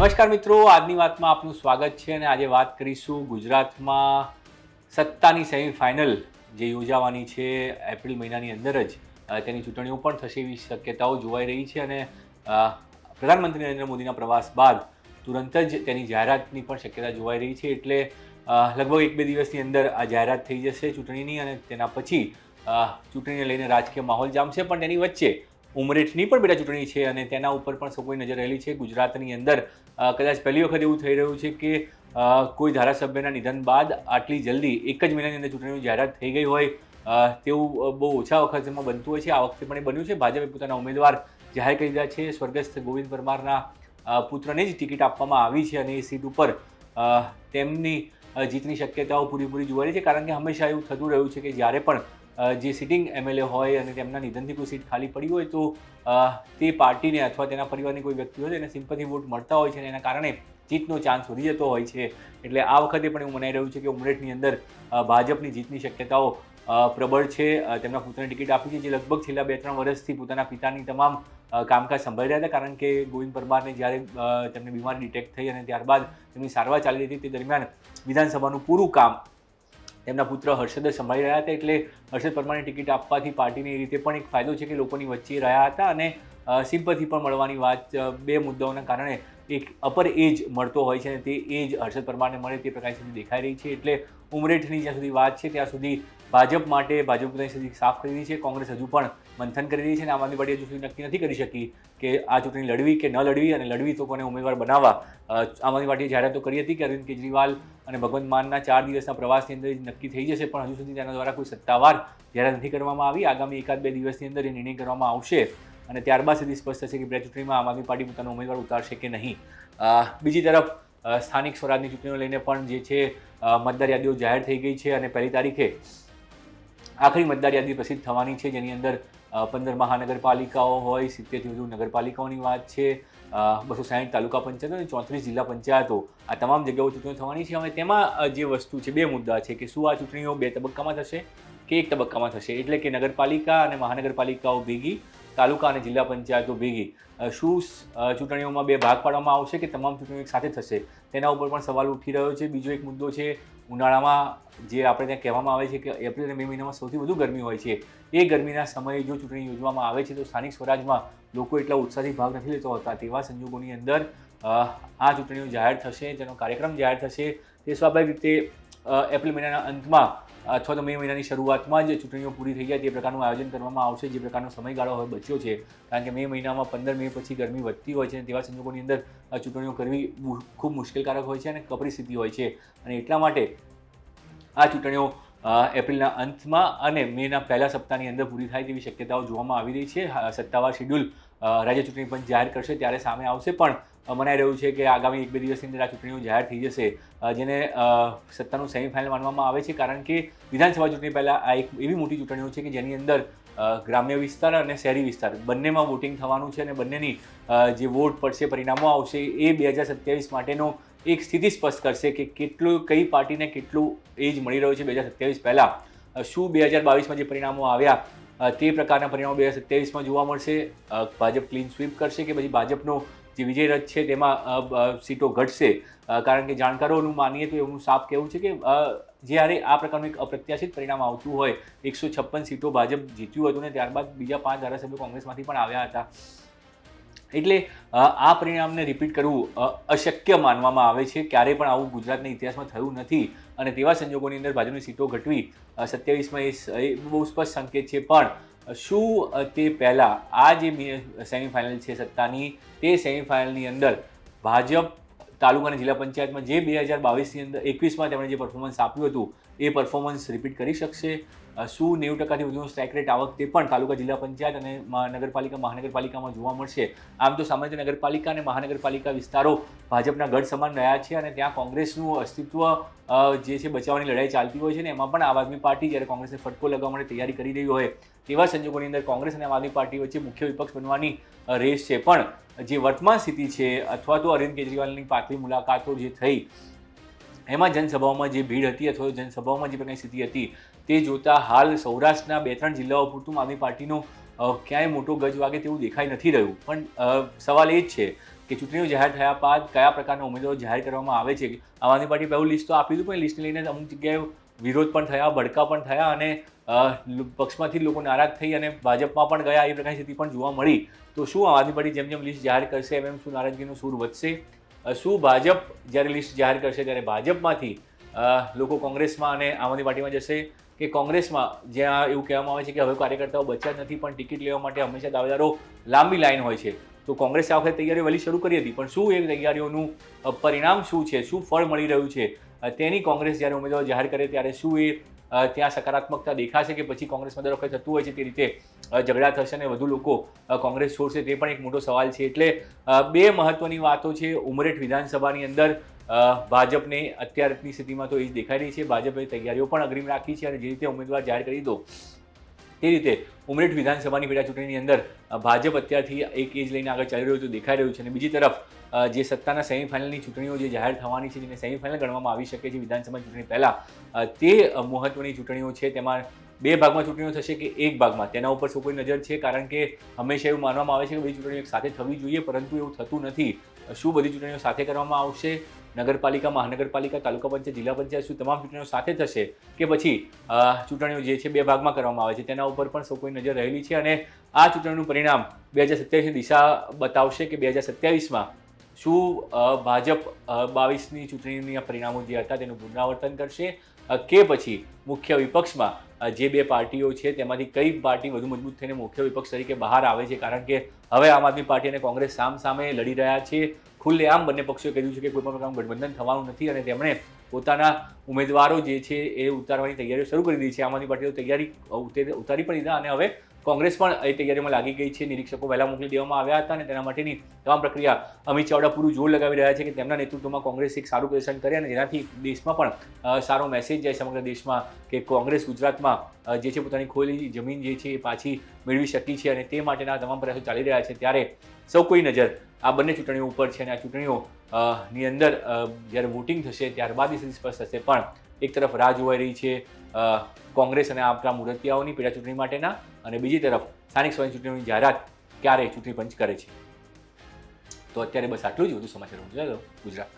નમસ્કાર મિત્રો, આજની વાતમાં આપનું સ્વાગત છે અને આજે વાત કરીશું ગુજરાતમાં સત્તાની સેમીફાઇનલ જે યોજાવાની છે એપ્રિલ મહિનાની અંદર જ તેની ચૂંટણીઓ પણ થશે એવી શક્યતાઓ જોવાઈ રહી છે અને પ્રધાનમંત્રી નરેન્દ્ર મોદીના પ્રવાસ બાદ તુરંત જ તેની જાહેરાતની પણ શક્યતા જોવાઈ રહી છે. એટલે લગભગ 1-2 દિવસની અંદર આ જાહેરાત થઈ જશે ચૂંટણીની અને તેના પછી ચૂંટણીને લઈને રાજકીય માહોલ જામશે. પણ તેની વચ્ચે ઉમરેઠની પણ પેટા ચૂંટણી છે અને તેના ઉપર પણ સૌની નજર રહેલી છે. ગુજરાતની અંદર કદાચ પહેલી વખત એવું થઈ રહ્યું છે કે કોઈ ધારાસભ્યના નિધન બાદ આટલી જલ્દી એક જ મહિનાની અંદર ચૂંટણીની જાહેરાત થઈ ગઈ હોય તેવું બહુ ઓછા વખતમાં બનતું હોય છે. આ વખતે પણ એ બન્યું છે. ભાજપે પોતાના ઉમેદવાર જાહેર કરી દીધા છે. સ્વર્ગસ્થ ગોવિંદ પરમારના પુત્રને જ ટિકિટ આપવામાં આવી છે અને એ સીટ ઉપર તેમની જીતની શક્યતાઓ પૂરેપૂરી જોવાઈ રહી છે. કારણ કે હંમેશા એવું થતું રહ્યું છે કે જ્યારે પણ જે સિટિંગ એમએલએ હોય અને તેમના નિધનથી કોઈ સીટ ખાલી પડી હોય તો તે પાર્ટીને અથવા તેના પરિવારની કોઈ વ્યક્તિ હોય એને સિમ્પથી વોટ મળતા હોય છે અને એના કારણે જીતનો ચાન્સ વધી જતો હોય છે. એટલે આ વખતે પણ એવું મનાઈ રહ્યું છે કે ઉમરેઠની અંદર ભાજપની જીતની શક્યતાઓ પ્રબળ છે. તેમના પુત્રને ટિકિટ આપી છે, જે લગભગ છેલ્લા 2-3 વર્ષથી પોતાના પિતાની તમામ કામકાજ સંભાળી રહ્યા હતા. કારણ કે ગોવિંદ પરમારને જ્યારે તેમને બીમારી ડિટેક્ટ થઈ અને ત્યારબાદ તેમની સારવાર ચાલી રહી હતી તે દરમિયાન વિધાનસભાનું પૂરું કામ તેમના પુત્ર હર્ષદ સંભાળી રહ્યા હતા. એટલે હર્ષદ પરમારને ટિકિટ આપવાથી પાર્ટીને એ રીતે પણ એક ફાયદો છે કે લોકોની વચ્ચે રહ્યા હતા અને સિમ્પથી પણ મળવાની વાત બે મુદ્દાઓના કારણે એક અપર એજ મળતો હોય છે અને તે એજ હર્ષદ પરમારને મળે તે પ્રકાર સુધી દેખાઈ રહી છે. એટલે ઉમરેઠની જ્યાં સુધી વાત છે ત્યાં સુધી ભાજપ માટે ભાજપ પોતાની સ્થિતિ સાફ કરી રહી છે. કોંગ્રેસ હજુ પણ મંથન કરી રહી છે અને આમ આદમી પાર્ટી હજુ સુધી નક્કી નથી કરી શકી કે આ ચૂંટણી લડવી કે ન લડવી અને લડવી તો કોને ઉમેદવાર બનાવવા. આમ આદમી પાર્ટીએ જાહેરાત તો કરી હતી કે અરવિંદ કેજરીવાલ અને ભગવંત માનના 4 દિવસના પ્રવાસની અંદર નક્કી થઈ જશે, પણ હજુ સુધી તેના દ્વારા કોઈ સત્તાવાર જાહેરાત નથી કરવામાં આવી. આગામી 1-2 દિવસની અંદર એ નિર્ણય કરવામાં આવશે અને ત્યારબાદ સુધી સ્પષ્ટ થશે કે પેટા ચૂંટણીમાં આમ આદમી પાર્ટી પોતાનો ઉમેદવાર ઉતારશે કે નહીં. બીજી તરફ સ્થાનિક સ્વરાજની ચૂંટણીઓ લઈને પણ જે છે મતદાર યાદીઓ જાહેર થઈ ગઈ છે અને 1 તારીખે આખરી મતદાર યાદી પ્રસિદ્ધ થવાની છે, જેની અંદર 15 મહાનગરપાલિકાઓ હોય, 70થી વધુ નગરપાલિકાઓની વાત છે, 260 તાલુકા પંચાયતો અને 34 જિલ્લા પંચાયતો, આ તમામ જગ્યાઓ ચૂંટણીઓ થવાની છે. હવે તેમાં જે વસ્તુ છે, 2 મુદ્દા છે કે શું આ ચૂંટણીઓ 2 તબક્કામાં થશે કે 1 તબક્કામાં થશે, એટલે કે નગરપાલિકા અને મહાનગરપાલિકાઓ ભેગી, તાલુકા અને જિલ્લા પંચાયતો ભેગી. શું ચૂંટણીઓમાં 2 ભાગ પાડવામાં આવશે કે તમામ ચૂંટણીઓ એક સાથે થશે, તેના ઉપર પણ સવાલ ઉઠી રહ્યો છે. બીજો એક મુદ્દો છે ઉનાળામાં જે આપણે ત્યાં કહેવામાં આવે છે કે એપ્રિલ અને મે મહિનામાં સૌથી વધુ ગરમી હોય છે. એ ગરમીના સમયે જો ચૂંટણી યોજવામાં આવે છે તો સ્થાનિક સ્વરાજમાં લોકો એટલા ઉત્સાહથી ભાગ નથી લેતા હોતા. તેવા સંજોગોની અંદર આ ચૂંટણીઓ જાહેર થશે, તેનો કાર્યક્રમ જાહેર થશે. તે સ્વાભાવિક રીતે એપ્રિલ મહિનાના અંતમાં અથવા તો મે મહિનાની શરૂઆતમાં જ ચૂંટણીઓ પૂરી થઈ જાય તે પ્રકારનું આયોજન કરવામાં આવશે, જે પ્રકારનો સમયગાળો હવે બચ્યો છે. કારણ કે મે મહિનામાં 15 મે પછી ગરમી વધતી હોય છે અને તેવા સંજોગોની અંદર ચૂંટણીઓ કરવી ખૂબ મુશ્કેલકારક હોય છે અને કપરી સ્થિતિ હોય છે. અને એટલા માટે આ ચૂંટણીઓ એપ્રિલના અંતમાં અને મેના પહેલા સપ્તાહની અંદર પૂરી થાય તેવી શક્યતાઓ જોવામાં આવી રહી છે. સત્તાવાર શેડ્યુલ રાજ્ય ચૂંટણી પંચ જાહેર કરશે ત્યારે સામે આવશે, પણ મનાઈ રહ્યું છે કે આગામી 1-2 દિવસની અંદર આ ચૂંટણીઓ જાહેર થઈ જશે, જેને સત્તાનું સેમીફાઇનલ માનવામાં આવે છે. કારણ કે વિધાનસભા ચૂંટણી પહેલાં આ એક એવી મોટી ચૂંટણીઓ છે કે જેની અંદર ગ્રામ્ય વિસ્તાર અને શહેરી વિસ્તાર બંનેમાં વોટિંગ થવાનું છે અને બંનેની જે વોટ પડશે, પરિણામો આવશે, એ 2027 માટેનો એક સ્થિતિ સ્પષ્ટ કરશે કે કેટલું કઈ પાર્ટીને કેટલું એજ મળી રહ્યું છે 2027 પહેલાં. શું 2022માં જે પરિણામો આવ્યા તે પ્રકારના પરિણામો 2027માં જોવા મળશે? ભાજપ ક્લીન સ્વીપ કરશે કે પછી ભાજપનો જે વિજય રથ છે તેમાં સીટો ઘટશે? કારણ કે જાણકારોનું માનીએ તો એવું સાફ કહેવું છે કે જ્યારે આ પ્રકારનું એક અપ્રત્યાશિત પરિણામ આવતું હોય, 156 સીટો ભાજપ જીત્યું હતું ને ત્યારબાદ બીજા 5 ધારાસભ્યો કોંગ્રેસમાંથી પણ આવ્યા હતા, એટલે આ પરિણામને રિપીટ કરવું અશક્ય માનવામાં આવે છે. ક્યારેય પણ આવું ગુજરાતના ઇતિહાસમાં થયું નથી અને તેવા સંજોગોની અંદર ભાજપની સીટો ઘટવી 27માં એ બહુ સ્પષ્ટ સંકેત છે. પણ શું તે પહેલાં આ જે સેમીફાઇનલ છે સત્તાની, તે સેમીફાઇનલની અંદર ભાજપ તાલુકા અને જિલ્લા પંચાયતમાં જે 2022ની અંદર 21માં તેમણે જે પરફોર્મન્સ આપ્યું હતું એ પરફોર્મન્સ રિપીટ કરી શકશે? શું 90%થી વધુનો સ્ટ્રાઇક રેટ આ વખતે પણ તાલુકા, જિલ્લા પંચાયત અને નગરપાલિકા, મહાનગરપાલિકામાં જોવા મળશે? આમ તો સામાન્ય નગરપાલિકા અને મહાનગરપાલિકા વિસ્તારો ભાજપના ગઢ સમાન રહ્યા છે અને ત્યાં કોંગ્રેસનું અસ્તિત્વ જે છે બચાવવાની લડાઈ ચાલતી હોય છે ને એમાં પણ આમ આદમી પાર્ટી જ્યારે કોંગ્રેસને ફટકો લગાવવા માટે તૈયારી કરી રહી હોય તેવા સંજોગોની અંદર કોંગ્રેસ અને આમ આદમી પાર્ટી વચ્ચે મુખ્ય વિપક્ષ બનવાની રેસ છે. પણ જે વર્તમાન સ્થિતિ છે અથવા તો અરવિંદ કેજરીવાલની પાછલી મુલાકાતો જે થઈ એમાં જનસભાઓમાં જે ભીડ હતી અથવા જનસભાઓમાં જે પ્રકારની સ્થિતિ હતી તે જોતાં હાલ સૌરાષ્ટ્રના 2-3 જિલ્લાઓ પૂરતું આમ આદમી પાર્ટીનો ક્યાંય મોટો ગજ વાગે તેવું દેખાઈ નથી રહ્યું. પણ સવાલ એ જ છે કે ચૂંટણીઓ જાહેર થયા બાદ કયા પ્રકારના ઉમેદવારો જાહેર કરવામાં આવે છે. આમ આદમી પાર્ટી પહેલું લિસ્ટ તો આપી દીધું, પણ લિસ્ટને લઈને અમુક જગ્યાએ વિરોધ પણ થયા, ભડકા પણ થયા અને પક્ષમાંથી લોકો નારાજ થઈ અને ભાજપમાં પણ ગયા. એ પ્રકારની સ્થિતિ પણ જોવા મળી. તો શું આમ આદમી પાર્ટી જેમ જેમ લિસ્ટ જાહેર કરશે એમ શું નારાજગીનો સૂર વધશે? શું ભાજપ જ્યારે લિસ્ટ જાહેર કરશે ત્યારે ભાજપમાંથી લોકો કોંગ્રેસમાં અને આમ આદમી પાર્ટીમાં જશે, કે કોંગ્રેસમાં જ્યાં એવું કહેવામાં આવે છે કે હવે કાર્યકર્તાઓ બચ્યા જ નથી, પણ ટિકિટ લેવા માટે હંમેશા દાવેદારો લાંબી લાઈન હોય છે. તો કોંગ્રેસે આ વખતે તૈયારીઓ વહેલી શરૂ કરી હતી, પણ શું એ તૈયારીઓનું પરિણામ શું છે, શું ફળ મળી રહ્યું છે, તેની કોંગ્રેસ જ્યારે ઉમેદવાર જાહેર કરે ત્યારે શું એ ત્યાં સકારાત્મકતા દેખાશે, કે પછી કોંગ્રેસમાં દર વખતે થતું હોય છે તે રીતે ઝઘડા થશે અને વધુ લોકો કોંગ્રેસ છોડશે? તે પણ એક મોટો સવાલ છે. એટલે બે મહત્વની વાતો છે. ઉમરેઠ વિધાનસભાની અંદર ભાજપને અત્યારની સ્થિતિમાં તો એ જ દેખાઈ રહી છે. ભાજપે તૈયારીઓ પણ અગ્રિમ રાખી છે અને જે રીતે ઉમેદવાર જાહેર કરી દો તે રીતે ઉમરેઠ વિધાનસભાની પેટા ચૂંટણીની અંદર ભાજપ અત્યારથી એક એજ લઈને આગળ ચાલી રહ્યું તો દેખાઈ રહ્યું છે. અને બીજી તરફ જે સત્તાના સેમીફાઇનલની ચૂંટણીઓ જે જાહેર થવાની છે, જેને સેમીફાઇનલ ગણવામાં આવી શકે છે વિધાનસભા ચૂંટણી પહેલાં, તે મહત્વની ચૂંટણીઓ છે. તેમાં બે ભાગમાં ચૂંટણીઓ થશે કે એક ભાગમાં, તેના ઉપર સૌ કોઈ નજર છે. કારણ કે હંમેશા એવું માનવામાં આવે છે કે બધી ચૂંટણીઓ એક સાથે થવી જોઈએ, પરંતુ એવું થતું નથી. શું બધી ચૂંટણીઓ સાથે કરવામાં આવશે? નગરપાલિકા, મહાનગરપાલિકા, તાલુકા પંચાયત, જિલ્લા પંચાયત, શું તમામ ચૂંટણીઓ સાથે થશે, કે પછી ચૂંટણીઓ જે છે બે ભાગમાં કરવામાં આવે છે? તેના ઉપર પણ સૌ કોઈ નજર રહેલી છે. અને આ ચૂંટણીનું પરિણામ 2027ની દિશા બતાવશે કે 2027માં શું ભાજપ 22ની ચૂંટણીના પરિણામો જે હતા તેનું પુનરાવર્તન કરશે, કે પછી મુખ્ય વિપક્ષમાં જે બે પાર્ટીઓ છે તેમાંથી કઈ પાર્ટી વધુ મજબૂત થઈને મુખ્ય વિપક્ષ તરીકે બહાર આવે છે? કારણ કે હવે આમ આદમી પાર્ટી અને કોંગ્રેસ સામ સામે લડી રહ્યા છે. ખુલ્લેઆમ બંને પક્ષોએ કહ્યું છે કે કોઈ પણ પ્રકારનું ગઠબંધન થવાનું નથી અને તેમણે પોતાના ઉમેદવારો જે છે એ ઉતારવાની તૈયારીઓ શરૂ કરી દીધી છે. આમ આદમી પાર્ટીએ તૈયારી ઉતારી પણ દીધા અને હવે કોંગ્રેસ પણ એ તૈયારીમાં લાગી ગઈ છે. નિરીક્ષકો વહેલા મોકલી દેવામાં આવ્યા હતા અને તેના માટેની તમામ પ્રક્રિયા અમિત ચાવડા પૂરું જોર લગાવી રહ્યા છે કે તેમના નેતૃત્વમાં કોંગ્રેસ એક સારું પ્રદર્શન કરે અને જેનાથી દેશમાં પણ સારો મેસેજ જાય સમગ્ર દેશમાં કે કોંગ્રેસ ગુજરાતમાં જે છે પોતાની ખોયેલી જમીન જે છે એ પાછી મેળવી શકી છે અને તે માટેના તમામ પ્રયાસો ચાલી રહ્યા છે. ત્યારે સૌ કોઈ નજર આ બંને ચૂંટણીઓ ઉપર છે અને આ ચૂંટણીઓ ની અંદર જ્યારે વોટિંગ થશે ત્યારબાદ એ સ્પષ્ટ થશે. પણ એક તરફ રાહ જોવાઈ રહી છે કોંગ્રેસ અને આપણા મુદતિયાઓની પેટા ચૂંટણી માટેના, અને બીજી તરફ સ્થાનિક સ્વરાજ્ય ચૂંટણીઓની જાહેરાત ક્યારે ચૂંટણી પંચ કરે છે. તો અત્યારે બસ આટલું જ. વધુ સમાચાર ગુજરાત.